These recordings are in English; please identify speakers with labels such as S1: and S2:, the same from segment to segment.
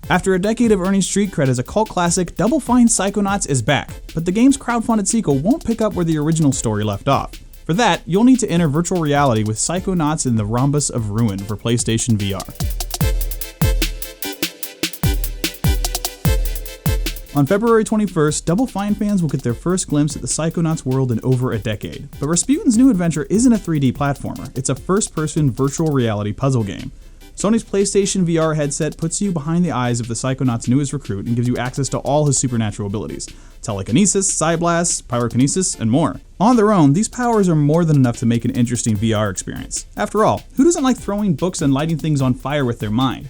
S1: After a decade of earning street cred as a cult classic, Double Fine Psychonauts is back, but the game's crowdfunded sequel won't pick up where the original story left off. For that, you'll need to enter virtual reality with Psychonauts in the Rhombus of Ruin for PlayStation VR. On February 21st, Double Fine fans will get their first glimpse at the Psychonauts world in over a decade. But Rasputin's new adventure isn't a 3D platformer, it's a first-person virtual reality puzzle game. Sony's PlayStation VR headset puts you behind the eyes of the Psychonauts' newest recruit and gives you access to all his supernatural abilities: telekinesis, psyblast, pyrokinesis, and more. On their own, these powers are more than enough to make an interesting VR experience. After all, who doesn't like throwing books and lighting things on fire with their mind?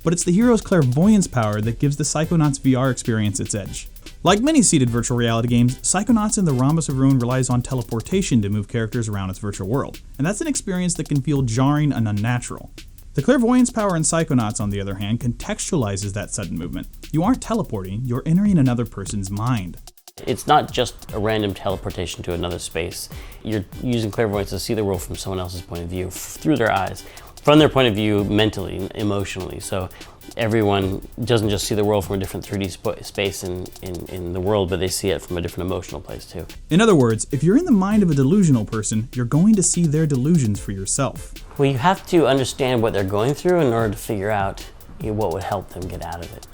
S1: But it's the hero's clairvoyance power that gives the Psychonauts VR experience its edge. Like many seated virtual reality games, Psychonauts in the Rhombus of Ruin relies on teleportation to move characters around its virtual world, and that's an experience that can feel jarring and unnatural. The clairvoyance power in Psychonauts, on the other hand, contextualizes that sudden movement. You aren't teleporting, you're entering another person's mind.
S2: It's not just a random teleportation to another space. You're using clairvoyance to see the world from someone else's point of view, through their eyes, from their point of view mentally, emotionally. So everyone doesn't just see the world from a different 3D space in the world, but they see it from a different emotional place too.
S1: In other words, if you're in the mind of a delusional person, you're going to see their delusions for yourself.
S2: Well, you have to understand what they're going through in order to figure out what would help them get out of it,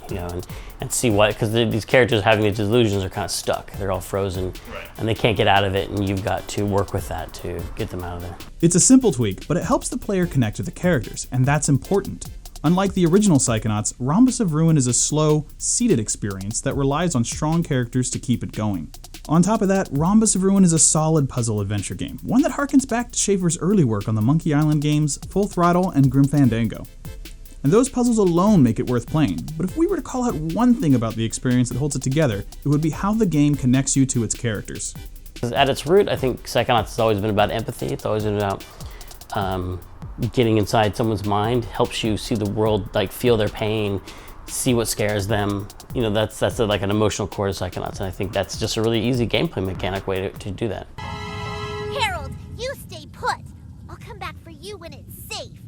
S2: and see what, because these characters having these delusions are kind of stuck. They're all frozen, right, and they can't get out of it, and you've got to work with that to get them out of there.
S1: It's a simple tweak, but it helps the player connect to the characters, and that's important. Unlike the original Psychonauts, Rhombus of Ruin is a slow, seated experience that relies on strong characters to keep it going. On top of that, Rhombus of Ruin is a solid puzzle adventure game, one that harkens back to Schafer's early work on the Monkey Island games, Full Throttle, and Grim Fandango. And those puzzles alone make it worth playing, but if we were to call out one thing about the experience that holds it together, it would be how the game connects you to its characters.
S2: At its root, I think Psychonauts has always been about empathy. It's always been about getting inside someone's mind, helps you see the world, like feel their pain, see what scares them. That's like an emotional core to Psychonauts, and I think that's just a really easy gameplay mechanic way to do that.
S3: Harold, you stay put. I'll come back for you when it's safe.